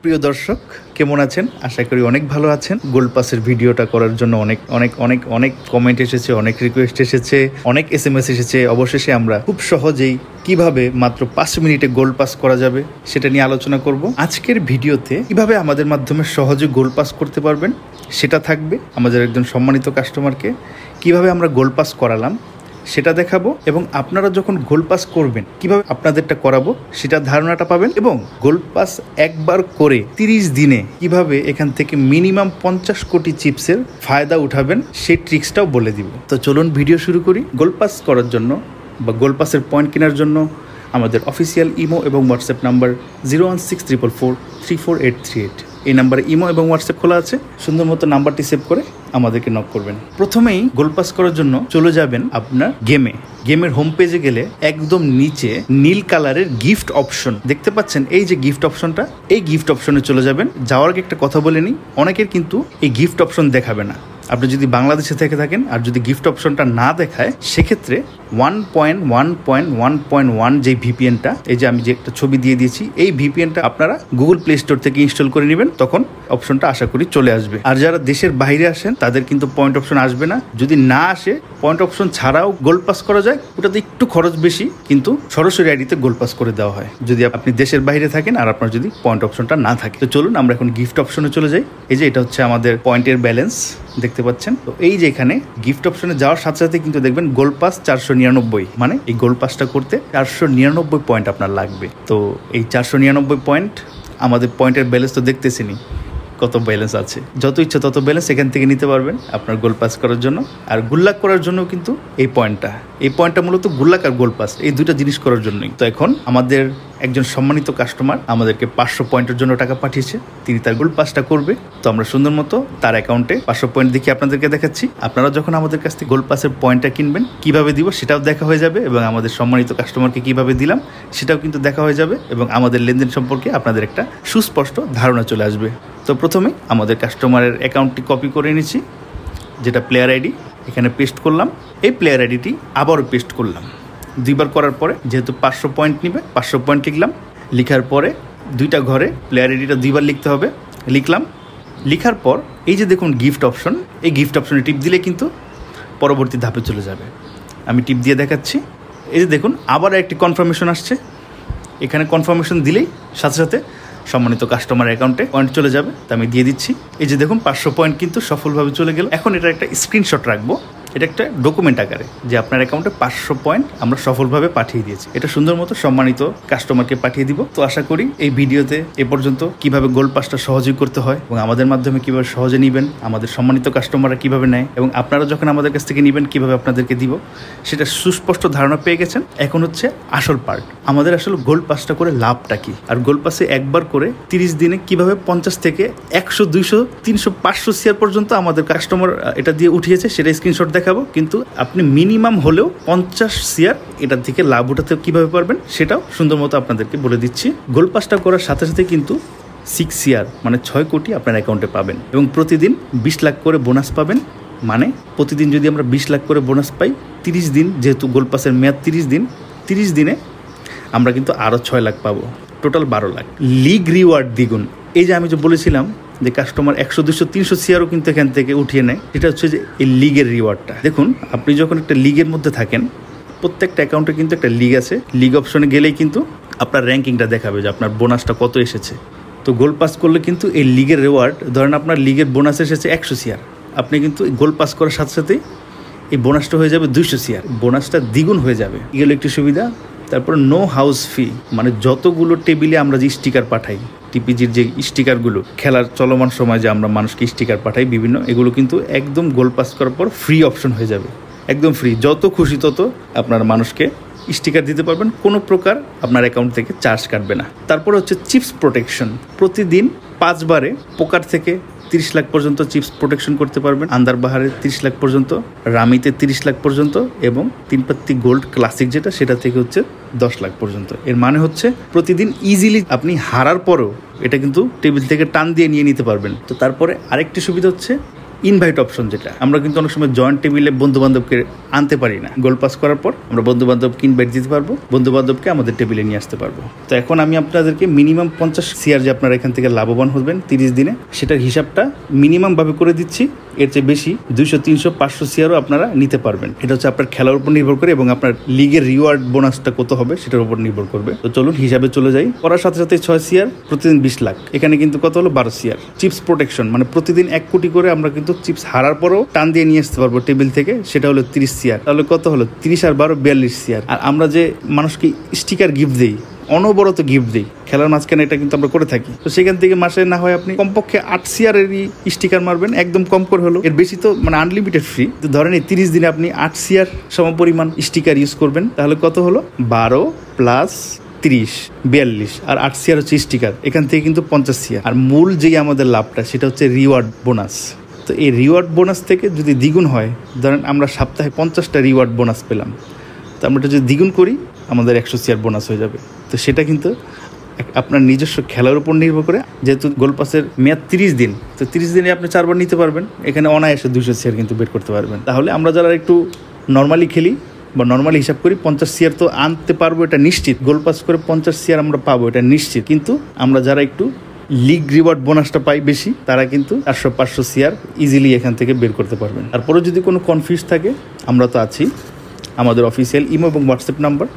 প্রিয় দর্শক কেমন আছেন? আশা করি অনেক ভালো আছেন। গোল্ড পাসের ভিডিওটা করার জন্য অনেক কমেন্ট এসেছে, অনেক রিকোয়েস্ট এসেছে, অনেক SMS এসেছে। অবশেষে আমরা খুব সহজেই কিভাবে মাত্র 5 মিনিটে গোল্ড পাস করা যাবে সেটা নিয়ে আলোচনা করব। আজকের ভিডিওতে কিভাবে আমাদের মাধ্যমে সহজে গোল্ড পাস করতে পারবেন সেটা থাকবে। আমাদের একজন সম্মানিত কাস্টমারকে কিভাবে আমরা গোল্ড পাস করালাম সেটা দেখাবো, এবং আপনারা যখন গোল্ড পাস করবেন কিভাবে আপনাদেরটা করাবো সেটা ধারণাটা পাবেন, এবং গোল্ড পাস একবার করে 30 দিনে কিভাবে এখান থেকে মিনিমাম 50 কোটি চিপসের ফায়দা উঠাবেন সেই ট্রিক্সটাও বলে দিব। তো চলুন ভিডিও শুরু করি। গোল্ড পাস করার জন্য বা গোল্ড পাসের পয়েন্ট কেনার জন্য আমাদের অফিসিয়াল ইমো এবং হোয়াটসঅ্যাপ নাম্বার 01644434838 এই নাম্বারে ইমো এবং হোয়াটসঅ্যাপ খোলা আছে। সুন্দর মতো নাম্বারটি সেভ করে আমাদেরকে নক করবেন। প্রথমেই গোল্ড পাস করার জন্য চলে যাবেন আপনার গেমের হোম পেজে গেলে একদম নিচে নীল কালারের গিফট অপশন দেখতে পাচ্ছেন। এই যে গিফট অপশনটা, এই গিফট অপশনে চলে যাবেন। যাওয়ার আগে একটা কথা বলে নিই, অনেকের কিন্তু এই গিফট অপশন দেখাবে না। আপনি যদি বাংলাদেশে থেকে থাকেন আর যদি গিফট অপশনটা না দেখায়, সেক্ষেত্রে 1.1.1.1 যে ভিপিএনটা, এই যে আমি যে একটা ছবি দিয়ে দিয়েছি, এই ভিপিএনটা আপনারা গুগল প্লে স্টোর থেকে ইনস্টল করে নেবেন। তখন অপশনটা আশা করি চলে আসবে। আর যারা দেশের বাইরে আসেন তাদের কিন্তু পয়েন্ট অপশন আসবে না। যদি না আসে, পয়েন্ট অপশন ছাড়াও গোল্ড পাস করা যায়। ওটাতে একটু খরচ বেশি, কিন্তু সরাসরি আইডিতে গোল্ড পাস করে দেওয়া হয় যদি আপনি দেশের বাইরে থাকেন আর আপনার যদি পয়েন্ট অপশনটা না থাকে। তো চলুন আমরা এখন গিফট অপশনে চলে যাই। এই যে এটা হচ্ছে আমাদের পয়েন্টের ব্যালেন্স দেখতে পাচ্ছেন। তো এই যে এখানে গিফট অপশনে যাওয়ার সাথে সাথে কিন্তু দেখবেন গোল্ড পাস 499, মানে এই গোল্ড পাসটা করতে 499 পয়েন্ট আপনার লাগবে। তো এই 499 পয়েন্ট, আমাদের পয়েন্টের ব্যালেন্স তো দেখতেছিনি কত ব্যালেন্স আছে। যত ইচ্ছা তত ব্যালেন্স এখান থেকে নিতে পারবেন আপনার গোল্ড পাস করার জন্য। আর গুল্লাক করার জন্য কিন্তু এই পয়েন্টটা মূলত গুল্লাক আর গোল্ড পাস এই দুইটা জিনিস করার জন্যই। তো এখন আমাদের একজন সম্মানিত কাস্টমার আমাদেরকে 500 পয়েন্টের জন্য টাকা পাঠিয়েছে, তিনি তার গোল্ড পাসটা করবে। তো আমরা সুন্দর মতো তার অ্যাকাউন্টে 500 পয়েন্ট দেখি আপনাদেরকে দেখাচ্ছি। আপনারা যখন আমাদের কাছ থেকে গোল্ড পাসের পয়েন্টটা কিনবেন, কিভাবে দিব সেটাও দেখা হয়ে যাবে, এবং আমাদের সম্মানিত কাস্টমারকে কিভাবে দিলাম সেটাও কিন্তু দেখা হয়ে যাবে, এবং আমাদের লেনদেন সম্পর্কে আপনাদের একটা সুস্পষ্ট ধারণা চলে আসবে। তো প্রথমে আমাদের কাস্টমারের অ্যাকাউন্টটি কপি করে নিচ্ছি, যেটা প্লেয়ার আইডি, এখানে পেস্ট করলাম। এই প্লেয়ার আইডিটি আবারও পেস্ট করলাম। 2বার করার পরে যেহেতু 500 পয়েন্ট নিবে, 500 পয়েন্ট লিখলাম। লিখার পরে দুইটা ঘরে প্লেয়ার আইডিটা 2বার লিখতে হবে, লিখলাম। লিখার পর এই যে দেখুন গিফট অপশন, এই গিফট অপশনে টিপ দিলে কিন্তু পরবর্তী ধাপে চলে যাবে। আমি টিপ দিয়ে দেখাচ্ছি। এই যে দেখুন আবার একটি কনফার্মেশন আসছে। এখানে কনফার্মেশন দিলেই সাথে সাথে সম্মানিত কাস্টমার অ্যাকাউন্টে পয়েন্ট চলে যাবে। তা আমি দিয়ে দিচ্ছি। এই যে দেখুন 500 পয়েন্ট কিন্তু সফলভাবে চলে গেল। এখন এটা একটা স্ক্রিনশট রাখবো, এটা একটা ডকুমেন্ট আকারে, যে আপনার অ্যাকাউন্টে 500 পয়েন্ট আমরা সফলভাবে পাঠিয়ে দিয়েছি। এটা সুন্দর মতো সম্মানিত কাস্টমারকে পাঠিয়ে দিব। তো আশা করি এই ভিডিওতে এ পর্যন্ত কিভাবে গোল্ড পাসটা সহজেই করতে হয় এবং আমাদের মাধ্যমে কিভাবে সহজে নেবেন, আমাদের সম্মানিত কাস্টমাররা কিভাবে নেয়, এবং আপনারা যখন আমাদের কাছ থেকে নেবেন কিভাবে আপনাদেরকে দিব সেটা সুস্পষ্ট ধারণা পেয়ে গেছেন। এখন হচ্ছে আসল পার্ট, আমাদের আসলে গোল্ড পাসটা করে লাভটা কি, আর গোল্ড পাসে একবার করে 30 দিনে কিভাবে 50 থেকে 100, 200, 300, 500 শেয়ার পর্যন্ত আমাদের কাস্টমার এটা দিয়ে উঠিয়েছে, সেটা স্ক্রিনশট দেখাবো। কিন্তু আপনি মিনিমাম হলেও 50 শেয়ার এটার থেকে লাভ উঠাতে কিভাবে পারবেন সেটাও সুন্দর মতো আপনাদেরকে বলে দিচ্ছি। গোল্ড পাসটা করার সাথে সাথে কিন্তু 6 শেয়ার মানে 6 কোটি আপনার অ্যাকাউন্টে পাবেন, এবং প্রতিদিন 20 লাখ করে বোনাস পাবেন। মানে প্রতিদিন যদি আমরা 20 লাখ করে বোনাস পাই, 30 দিন যেহেতু গোল্ড পাসের মেয়াদ 30 দিনে আমরা কিন্তু আরও 6 লাখ পাবো, টোটাল 12 লাখ। লিগ রিওয়ার্ড দ্বিগুণ, এই যে আমি যে বলেছিলাম যে কাস্টমার 100, 200, 300 শেয়ারও কিন্তু এখান থেকে উঠিয়ে নেয়, এটা হচ্ছে যে এই লিগের রিওয়ার্ডটা। দেখুন আপনি যখন একটা লিগের মধ্যে থাকেন, প্রত্যেকটা অ্যাকাউন্টে কিন্তু একটা লিগ আছে। লিগ অপশনে গেলেই কিন্তু আপনার র্যাঙ্কিংটা দেখাবে যে আপনার বোনাসটা কত এসেছে। তো গোল্ড পাস করলে কিন্তু এই লিগের রিওয়ার্ড, ধরেন আপনার লিগের বোনাস এসেছে 100 শেয়ার, আপনি কিন্তু গোল্ড পাস করার সাথে সাথেই এই বোনাসটা হয়ে যাবে 200 শেয়ার, বোনাসটা দ্বিগুণ হয়ে যাবে। এগুলো একটি সুবিধা। তারপর নো হাউস ফি, মানে যতগুলো টেবিলে আমরা যে স্টিকার পাঠাই, টিপিজির যে স্টিকারগুলো খেলার চলমান সময় যে আমরা মানুষকে স্টিকার পাঠাই বিভিন্ন, এগুলো কিন্তু একদম গোল্ড পাস করার পর ফ্রি অপশন হয়ে যাবে, একদম ফ্রি। যত খুশি তত আপনার মানুষকে স্টিকার দিতে পারবেন, কোনো প্রকার আপনার অ্যাকাউন্ট থেকে চার্জ কাটবে না। তারপর হচ্ছে চিপস প্রোটেকশন, প্রতিদিন 5 বারে পোকার থেকে 30 লাখ পর্যন্ত চিপস প্রোটেকশন করতে পারবেন, আন্দার বাহারে 30 লাখ পর্যন্ত, রামিতে 30 লাখ পর্যন্ত, এবং 3 পাত্তি গোল্ড ক্লাসিক যেটা সেটা থেকে হচ্ছে 10 লাখ পর্যন্ত। এর মানে হচ্ছে প্রতিদিন ইজিলি আপনি হারার পরেও এটা কিন্তু টেবিল থেকে টান দিয়ে নিয়ে নিতে পারবেন। তো তারপরে আরেকটি সুবিধা হচ্ছে ইনভাইট অপশন, যেটা আমরা কিন্তু অনেক সময় জয়েন্ট টেবিলে বন্ধু বান্ধবকে আনতে পারি না। গোল পাস করার পর আমরা বন্ধু বান্ধবকে ইনভাইট দিতে পারবো, বন্ধু বান্ধবকে আমাদের টেবিলে নিয়ে আসতে পারবো। তো এখন আমি আপনাদেরকে মিনিমাম 50 CR যে আপনারা এখান থেকে লাভবান হবেন 30 দিনে, সেটার হিসাবটা মিনিমাম ভাবে করে দিচ্ছি। এর চেয়ে বেশি 200, 300, 500 CRও আপনারা নিতে পারবেন। এটা হচ্ছে আপনার খেলার উপর নির্ভর করে এবং আপনার লিগের রিওয়ার্ড বোনাসটা কত হবে সেটার উপর নির্ভর করবে। তো চলুন হিসাবে চলে যাই। করার সাথে সাথে 6 CR, প্রতিদিন 20 লাখ। এখানে কিন্তু কত হলো 12 CR। চিপস প্রোটেকশন, মানে প্রতিদিন 1 কোটি করে আমরা কিন্তু চিপস হারার পরেও টান দিয়ে নিয়ে আসতে পারবো টেবিল থেকে, সেটা হলো 30 CR। তাহলে কত হলো 30 আর 12 42 CR। আর আমরা যে মানুষকে স্টিকার গিফট দিই, অনবরত গিফট দিই খেলার মাঝখানে, এটা কিন্তু আমরা করে থাকি। তো সেখান থেকে মাসে না হয় আপনি কমপক্ষে 8 CR এরই স্টিকার মারবেন, একদম কম করে হলো। এর বেশি তো মানে আনলিমিটেড ফ্রি। তো ধরেন এই 30 দিনে আপনি 8 CR সমপরিমাণ স্টিকার ইউজ করবেন, তাহলে কত হলো 12 প্লাস 30 42 আর 8 CR হচ্ছে স্টিকার। এখান থেকে কিন্তু 50 CR। আর মূল যেই আমাদের লাভটা সেটা হচ্ছে রিওয়ার্ড বোনাস। তো এই রিওয়ার্ড বোনাস থেকে যদি দ্বিগুণ হয়, ধরেন আমরা সপ্তাহে 50টা রিওয়ার্ড বোনাস পেলাম, তো আমরা এটা যদি দ্বিগুণ করি আমাদের 100 CR বোনাস হয়ে যাবে। তো সেটা কিন্তু আপনার নিজস্ব খেলার উপর নির্ভর করে। যেহেতু গোল পাসের মেয়াদ 30 দিন, তো 30 দিনে আপনি 4 বার নিতে পারবেন। এখানে অনায়াসে 200 CR কিন্তু বের করতে পারবেন। তাহলে আমরা যারা একটু নর্মালি খেলি বা নর্মালি হিসাব করি, 50 CR তো আনতে পারবো এটা নিশ্চিত। গোল পাস করে 50 CR আমরা পাবো এটা নিশ্চিত। কিন্তু আমরা যারা একটু লিগ রিওয়ার্ড বোনাসটা পাই বেশি, তারা কিন্তু 400-500 CR ইজিলি এখান থেকে বের করতে পারবেন। তারপরে যদি কোনো কনফিউজ থাকে, আমরা তো আছি। আমাদের অফিসিয়াল ইমো এবং হোয়াটসঅ্যাপ নাম্বার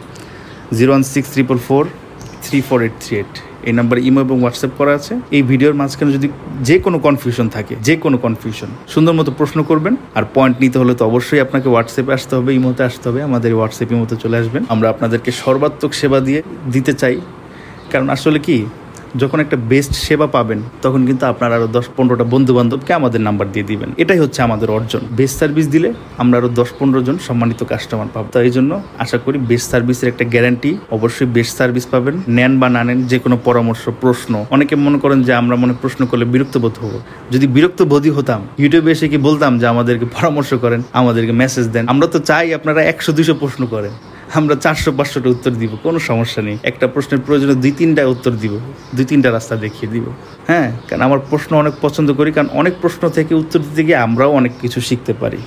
01644434838, এই নাম্বারে ইমো এবং হোয়াটসঅ্যাপ করা আছে। এই ভিডিওর মাঝখানে যদি যে কোনো কনফিউশন থাকে, যে কোনো কনফিউশন, সুন্দর মতো প্রশ্ন করবেন। আর পয়েন্ট নিতে হলে তো অবশ্যই আপনাকে হোয়াটসঅ্যাপে আসতে হবে, ইমোতে আসতে হবে। আমাদের হোয়াটসঅ্যাপ ইমোতে চলে আসবেন। আমরা আপনাদেরকে সর্বাত্মক সেবা দিতে চাই। কারণ আসলে কি, যখন একটা বেস্ট সেবা পাবেন তখন কিন্তু আপনার আরো 10-15টা বন্ধু বান্ধবকে আমাদের নাম্বার দিয়ে দিবেন। এটাই হচ্ছে আমাদের অর্জন। বেস্ট সার্ভিস দিলে আমরা আরো 10-15 জন সম্মানিত কাস্টমার পাবো। তাই জন্য আশা করি বেস্ট সার্ভিসের একটা গ্যারান্টি, অবশ্যই বেস্ট সার্ভিস পাবেন। নেন বা না নেন, যে কোনো পরামর্শ, প্রশ্ন, অনেকে মনে করেন যে আমরা প্রশ্ন করলে বিরক্ত বোধ হবো। যদি বিরক্ত বোধই হতাম, ইউটিউবে এসে কি বলতাম যে আমাদেরকে পরামর্শ করেন, আমাদেরকে মেসেজ দেন? আমরা তো চাই আপনারা 100-200 প্রশ্ন করেন, আমরা 400-500টা উত্তর দিব, কোনো সমস্যা নেই। একটা প্রশ্নের প্রয়োজনে 2-3টা উত্তর দিব, 2-3টা রাস্তা দেখিয়ে দিব। হ্যাঁ, কারণ আমার প্রশ্ন অনেক পছন্দ করি, কারণ অনেক প্রশ্ন থেকে উত্তর দিতে গিয়ে আমরাও অনেক কিছু শিখতে পারি।